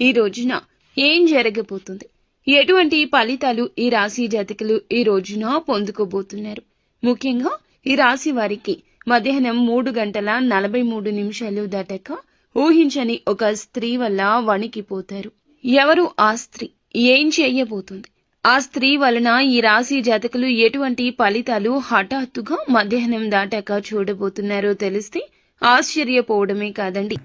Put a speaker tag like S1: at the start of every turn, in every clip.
S1: ఈ రోజున ఏం జరగబోతుంది, ఎటువంటి ఫలితాలు ఈ రాశి జాతకులు ఈ రోజున పొందుకోబోతున్నారు. ముఖ్యంగా ఈ రాశి వారికి మధ్యాహ్నం 3:43 దాటాక ఊహించని ఒక స్త్రీ వల్ల వణికిపోతారు. ఎవరు ఆ స్త్రీ, ఏం చేయబోతుంది, ఆ స్త్రీ వలన ఈ రాశి జాతకులు ఎటువంటి ఫలితాలు హఠాత్తుగా మధ్యాహ్నం దాటాక చూడబోతున్నారో తెలిస్తే ఆశ్చర్యపోవడమే కాదండి,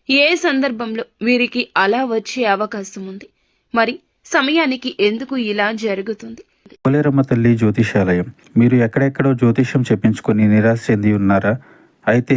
S1: ఏ సందర్భంలో వీరికి అలా వచ్చే అవకాశం ఉంది, మరి సమయానికి ఎందుకు ఇలా జరుగుతుంది.
S2: పోలేరమ్మ తల్లి జ్యోతిషాలయం. మీరు ఎక్కడెక్కడో జ్యోతిష్యం చెప్పించుకొని నిరాశ చెంది ఉన్నారా? అయితే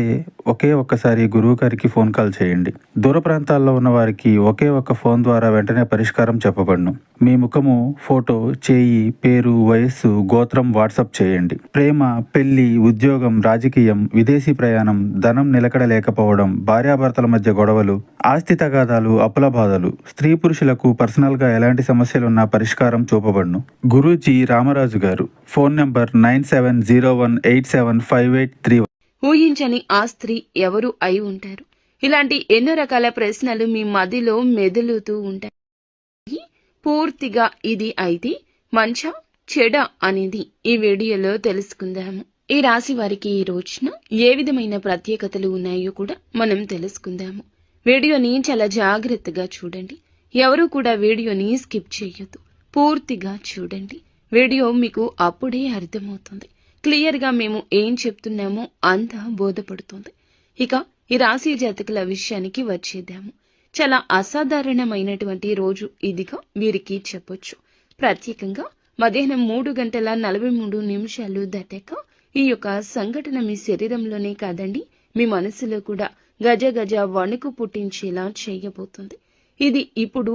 S2: ఒక్కసారి గురువు గారికి ఫోన్ కాల్ చేయండి. దూర ప్రాంతాల్లో ఉన్న వారికి ఒకే ఒక్క ఫోన్ ద్వారా వెంటనే పరిష్కారం చెప్పబడును. మీ ముఖము, ఫోటో, చేయి, పేరు, వయస్సు, గోత్రం వాట్సాప్ చేయండి. ప్రేమ, పెళ్లి, ఉద్యోగం, రాజకీయం, విదేశీ ప్రయాణం, ధనం నిలకడ లేకపోవడం, భార్యాభర్తల మధ్య గొడవలు, ఆస్తి తగాదాలు, అప్పుల బాధలు, స్త్రీ పురుషులకు పర్సనల్ గా ఎలాంటి సమస్యలున్నా పరిష్కారం చూపబడును. గురూజీ రామరాజు గారు. Phone number 9701875831.
S1: ఊహించని ఆ స్త్రీ ఎవరు అయి ఉంటారు? ఇలాంటి ఎన్నో రకాల ప్రశ్నలు మీ మదిలో మెదులుతూ ఉంటాయి. పూర్తిగా ఇది అయితే మంచా చెడ అనేది ఈ వీడియోలో తెలుసుకుందాము. ఈ రాశి వారికి ఈ రోజున ఏ విధమైన ప్రత్యేకతలు ఉన్నాయో కూడా మనం తెలుసుకుందాము. వీడియోని చాలా జాగ్రత్తగా చూడండి. ఎవరు కూడా వీడియోని స్కిప్ చేయొద్దు, పూర్తిగా చూడండి. వీడియో మీకు అప్పుడే అర్థమవుతుంది. క్లియర్ గా మేము ఏం చెప్తున్నామో అంతా బోధపడుతుంది. ఇక ఈ రాశి జాతకుల విషయానికి వచ్చేద్దాము. చాలా అసాధారణమైనటువంటి రోజు ఇదిగా వీరికి చెప్పొచ్చు. ప్రత్యేకంగా మధ్యాహ్నం 3:43 దాటాక ఈ యొక్క సంఘటన మీ శరీరంలోనే కాదండి, మీ మనసులో కూడా గజ గజ వణుకు పుట్టించేలా చేయబోతుంది. ఇది ఇప్పుడు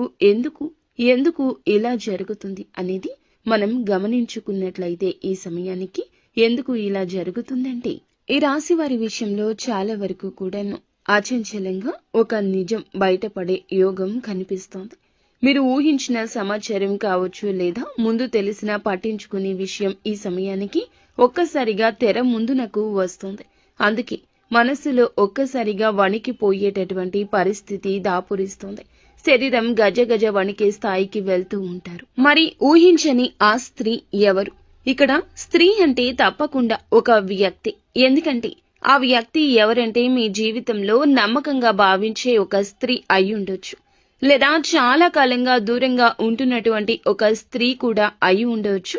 S1: ఎందుకు ఇలా జరుగుతుంది అనేది మనం గమనించుకున్నట్లయితే ఈ సమయానికి ఎందుకు ఇలా జరుగుతుందంటే, ఈ రాశి వారి విషయంలో చాలా వరకు కూడాను అచంచలంగా ఒక నిజం బయటపడే యోగం కనిపిస్తోంది. మీరు ఊహించిన సమాచారం కావచ్చు, లేదా ముందు తెలిసిన పట్టించుకునే విషయం ఈ సమయానికి ఒక్కసారిగా తెర ముందునకు వస్తుంది. అందుకే మనస్సులో ఒక్కసారిగా వణికిపోయేటటువంటి పరిస్థితి దాపురిస్తుంది. శరీరం గజ గజ వణికే స్థాయికి వెళ్తూ ఉంటారు. మరి ఊహించని ఆ స్త్రీ ఎవరు? ఇక్కడ స్త్రీ అంటే తప్పకుండా ఒక వ్యక్తి. ఎందుకంటే ఆ వ్యక్తి ఎవరంటే మీ జీవితంలో నమ్మకంగా భావించే ఒక స్త్రీ అయి ఉండొచ్చు, లేదా చాలా కాలంగా దూరంగా ఉంటున్నటువంటి ఒక స్త్రీ కూడా అయి ఉండవచ్చు.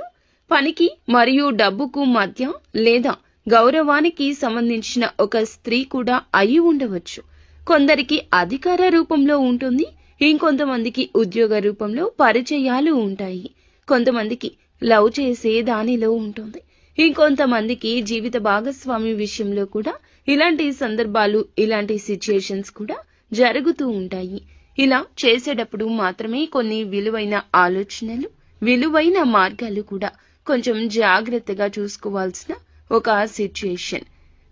S1: పనికి మరియు డబ్బుకు మధ్య లేదా గౌరవానికి సంబంధించిన ఒక స్త్రీ కూడా అయి ఉండవచ్చు. కొందరికి అధికార రూపంలో ఉంటుంది, ఇంకొంతమందికి ఉద్యోగ రూపంలో పరిచయాలు ఉంటాయి, కొంతమందికి లవ్ చేసే దానిలో ఉంటుంది, ఇంకొంతమందికి జీవిత భాగస్వామి విషయంలో కూడా ఇలాంటి సందర్భాలు, ఇలాంటి సిచ్యుయేషన్స్ కూడా జరుగుతూ ఉంటాయి. ఇలా చేసేటప్పుడు మాత్రమే కొన్ని విలువైన ఆలోచనలు, విలువైన మార్గాలు కూడా కొంచెం జాగ్రత్తగా చూసుకోవాల్సిన ఒక సిచ్యుయేషన్.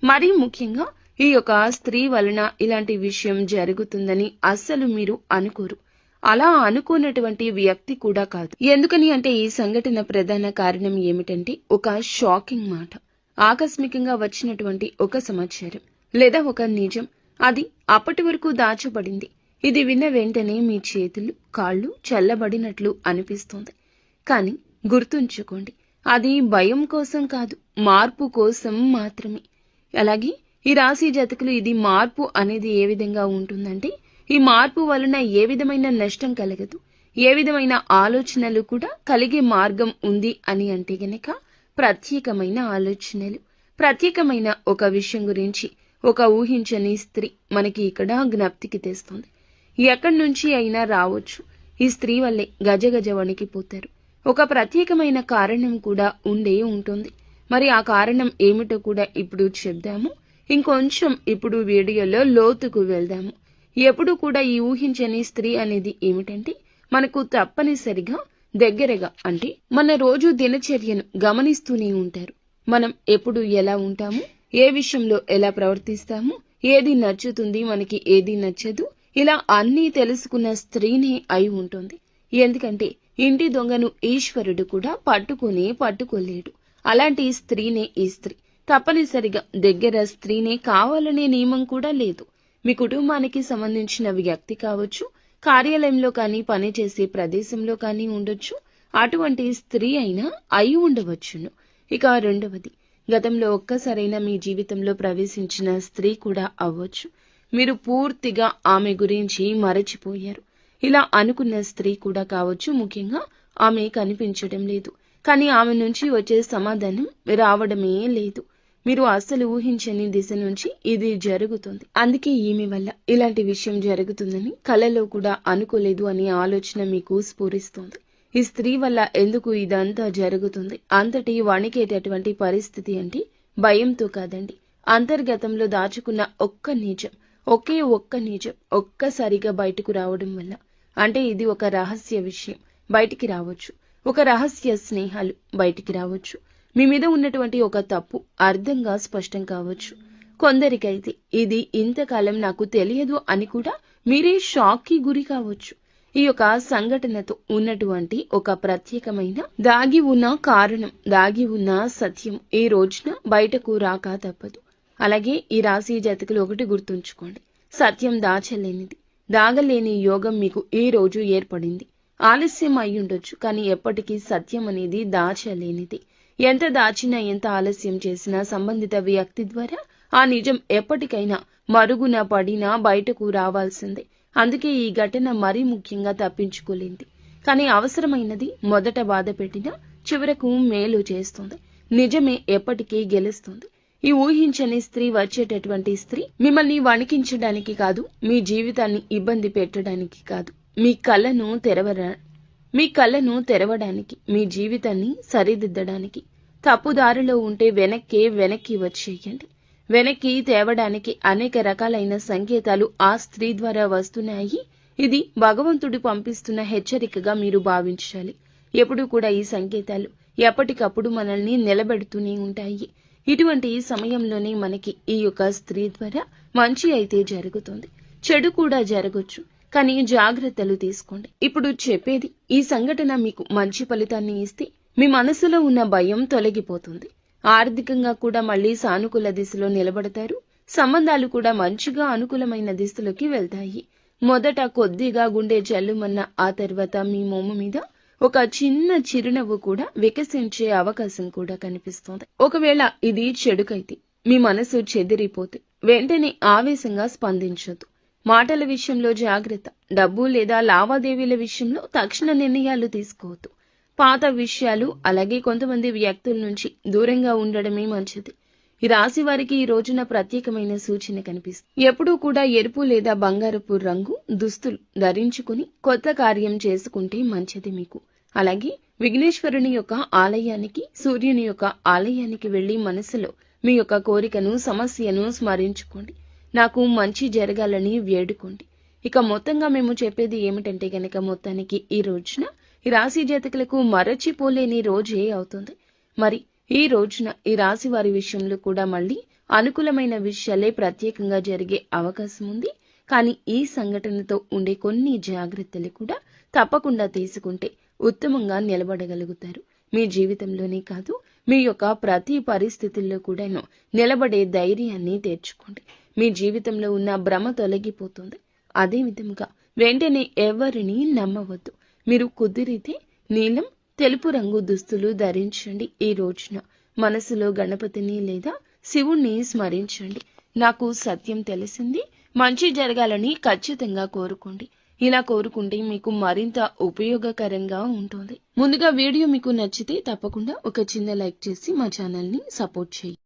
S1: మరీ ముఖ్యంగా ఈ యొక్క స్త్రీ వలన ఇలాంటి విషయం జరుగుతుందని అస్సలు మీరు అనుకోరు. అలా అనుకున్నటువంటి వ్యక్తి కూడా కాదు. ఎందుకని అంటే ఈ సంఘటన ప్రధాన కారణం ఏమిటంటే ఒక షాకింగ్ మాట, ఆకస్మికంగా వచ్చినటువంటి ఒక సమాచారం లేదా ఒక నిజం. అది అప్పటి వరకు దాచబడింది. ఇది విన్న వెంటనే మీ చేతులు, కాళ్ళు చల్లబడినట్లు అనిపిస్తుంది. కానీ గుర్తుంచుకోండి, అది భయం కోసం కాదు, మార్పు కోసం మాత్రమే. అలాగే ఈ రాశి జాతకులు ఇది మార్పు అనేది ఏ విధంగా ఉంటుందంటే, ఈ మార్పు వలన ఏ విధమైన నష్టం కలగదు, ఏ విధమైన ఆలోచనలు కూడా కలిగే మార్గం ఉంది అని అంటే గనక ప్రత్యేకమైన ఆలోచనలు, ప్రత్యేకమైన ఒక విషయం గురించి ఒక ఊహించని స్త్రీ మనకి ఇక్కడ జ్ఞప్తికి తెస్తుంది. ఎక్కడి నుంచి అయినా రావచ్చు. ఈ స్త్రీ వల్లే గజ గజ వణికిపోతారు. ఒక ప్రత్యేకమైన కారణం కూడా ఉండే ఉంటుంది. మరి ఆ కారణం ఏమిటో కూడా ఇప్పుడు చెప్దాము. ఇంకొంచెం ఇప్పుడు వీడియోలో లోతుకు వెళ్దాము. ఎప్పుడు కూడా ఈ ఊహించని స్త్రీ అనేది ఏమిటంటే, మనకు తప్పనిసరిగా దగ్గరగా అంటే మన రోజు దినచర్యను గమనిస్తూనే ఉంటారు. మనం ఎప్పుడు ఎలా ఉంటాము, ఏ విషయంలో ఎలా ప్రవర్తిస్తాము, ఏది నచ్చుతుంది, మనకి ఏది నచ్చదు, ఇలా అన్నీ తెలుసుకున్న స్త్రీనే అయి ఉంటుంది. ఎందుకంటే ఇంటి దొంగను ఈశ్వరుడు కూడా పట్టుకోలేడు. అలాంటి స్త్రీనే ఈ స్త్రీ. తప్పనిసరిగా దగ్గర స్త్రీనే కావాలనే నియమం కూడా లేదు. మీ కుటుంబానికి సంబంధించిన వ్యక్తి కావచ్చు, కార్యాలయంలో కానీ పనిచేసే ప్రదేశంలో కానీ ఉండొచ్చు. అటువంటి స్త్రీ అయినా అయి ఉండవచ్చును. ఇక రెండవది, గతంలో ఒక్కసారైనా మీ జీవితంలో ప్రవేశించిన స్త్రీ కూడా అవ్వచ్చు. మీరు పూర్తిగా ఆమె గురించి మరచిపోయారు. ఇలా అనుకున్న స్త్రీ కూడా కావచ్చు. ముఖ్యంగా ఆమె కనిపించడం లేదు, కానీ ఆమె నుంచి వచ్చే సమాధానం రావడమే లేదు. మీరు అస్సలు ఊహించని దిశ నుంచి ఇది జరుగుతుంది. అందుకే ఈమె వల్ల ఇలాంటి విషయం జరుగుతుందని కలలో కూడా అనుకోలేదు అనే ఆలోచన మీకు స్ఫురిస్తుంది. ఈ స్త్రీ వల్ల ఎందుకు ఇదంతా జరుగుతుంది? అంతటి వణికేటటువంటి పరిస్థితి అంటే భయంతో కాదండి, అంతర్గతంలో దాచుకున్న ఒక్క నిజం, ఒక్క నిజం ఒక్కసారిగా బయటకు రావడం వల్ల. అంటే ఇది ఒక రహస్య విషయం బయటికి రావచ్చు, ఒక రహస్య స్నేహాలు బయటికి రావచ్చు, మీ మీద ఉన్నటువంటి ఒక తప్పు అర్థంగా స్పష్టం కావచ్చు. కొందరికైతే ఇది ఇంతకాలం నాకు తెలియదు అని కూడా మీరే షాక్ కి గురి కావచ్చు. ఈ యొక్క సంఘటనతో ఉన్నటువంటి ఒక ప్రత్యేకమైన దాగి ఉన్న కారణం, దాగి ఉన్న సత్యం ఈ రోజున బయటకు రాక తప్పదు. అలాగే ఈ రాశి జాతకులు ఒకటి గుర్తుంచుకోండి, సత్యం దాచలేనిది, దాగలేని యోగం మీకు ఈ రోజు ఏర్పడింది. ఆలస్యం అయి ఉండొచ్చు, కానీ ఎప్పటికీ సత్యం అనేది దాచలేనిది. ఎంత దాచినా, ఎంత ఆలస్యం చేసినా సంబంధిత వ్యక్తి ద్వారా ఆ నిజం ఎప్పటికైనా మరుగున పడినా బయటకు రావాల్సిందే. అందుకే ఈ ఘటన మరీ ముఖ్యంగా తప్పించుకోలేంది. కానీ అవసరమైనది మొదట బాధ పెట్టినా చివరకు మేలు చేస్తుంది. నిజమే ఎప్పటికీ గెలుస్తుంది. ఈ ఊహించని స్త్రీ వచ్చేటటువంటి స్త్రీ మిమ్మల్ని వణికించడానికి కాదు, మీ జీవితాన్ని ఇబ్బంది పెట్టడానికి కాదు, మీ కళ్ళను తెరవడానికి, మీ జీవితాన్ని సరిదిద్దడానికి. తప్పుదారిలో ఉంటే వెనక్కి వచ్చేయండి. వెనక్కి తేవడానికి అనేక రకాలైన సంకేతాలు ఆ స్త్రీ ద్వారా వస్తున్నాయి. ఇది భగవంతుడు పంపిస్తున్న హెచ్చరికగా మీరు భావించాలి. ఎప్పుడూ కూడా ఈ సంకేతాలు ఎప్పటికప్పుడు మనల్ని నిలబెడుతూనే ఉంటాయి. ఇటువంటి సమయంలోనే మనకి ఈ యొక్క స్త్రీ ద్వారా మంచి అయితే జరుగుతుంది, చెడు కూడా జరగొచ్చు. కానీ జాగ్రత్తలు తీసుకోండి. ఇప్పుడు చెప్పేది, ఈ సంఘటన మీకు మంచి ఫలితాన్ని ఇస్తే మీ మనసులో ఉన్న భయం తొలగిపోతుంది. ఆర్థికంగా కూడా మళ్ళీ సానుకూల దిశలో నిలబడతారు. సంబంధాలు కూడా మంచిగా అనుకూలమైన దిశలోకి వెళ్తాయి. మొదట కొద్దిగా గుండె జల్లుమన్న, ఆ తర్వాత మీ మొమ్ము మీద ఒక చిన్న చిరునవ్వు కూడా వికసించే అవకాశం కూడా కనిపిస్తోంది. ఒకవేళ ఇది చెడుకైతే, మీ మనసు చెదిరిపోతే వెంటనే ఆవేశంగా స్పందించొద్దు. మాటల విషయంలో జాగ్రత్త. డబ్బు లేదా లావాదేవీల విషయంలో తక్షణ నిర్ణయాలు తీసుకోవద్దు. పాత విషయాలు, అలాగే కొంతమంది వ్యక్తుల నుంచి దూరంగా ఉండడమే మంచిది. ఈ రాశి వారికి ఈ రోజున ప్రత్యేకమైన సూచన కనిపిస్తుంది. ఎప్పుడూ కూడా ఎరుపు లేదా బంగారపు రంగు దుస్తులు ధరించుకుని కొత్త కార్యం చేసుకుంటే మంచిది మీకు. అలాగే విఘ్నేశ్వరుని యొక్క ఆలయానికి, సూర్యుని యొక్క ఆలయానికి వెళ్లి మనసులో మీ యొక్క కోరికను, సమస్యను స్మరించుకోండి. నాకు మంచి జరగాలని వేడుకోండి. ఇక మొత్తంగా మేము చెప్పేది ఏమిటంటే గనక, మొత్తానికి ఈ రోజున ఈ రాశి జాతకులకు మరచిపోలేని రోజే అవుతుంది. మరి ఈ రోజున ఈ రాశి వారి విషయంలో కూడా మళ్ళీ అనుకూలమైన విషయాలే ప్రత్యేకంగా జరిగే అవకాశం ఉంది. కానీ ఈ సంఘటనతో ఉండే కొన్ని జాగ్రత్తలు కూడా తప్పకుండా తీసుకుంటే ఉత్తమంగా నిలబడగలుగుతారు. మీ జీవితంలోనే కాదు, మీ యొక్క ప్రతి పరిస్థితుల్లో కూడా నిలబడే ధైర్యాన్ని తెచ్చుకోండి. మీ జీవితంలో ఉన్న భ్రమ తొలగిపోతుంది. అదే విధంగా వెంటనే ఎవరిని నమ్మవద్దు. మీరు కుదిరితే నీలం, తెలుపు రంగు దుస్తులు ధరించండి. ఈ రోజున మనసులో గణపతిని లేదా శివుణ్ణి స్మరించండి. నాకు సత్యం తెలిసింది, మంచి జరగాలని ఖచ్చితంగా కోరుకోండి. ఇలా కోరుకుంటే మీకు మరింత ఉపయోగకరంగా ఉంటుంది. ముందుగా వీడియో మీకు నచ్చితే తప్పకుండా ఒక చిన్న లైక్ చేసి మా ఛానల్ని సపోర్ట్ చేయండి.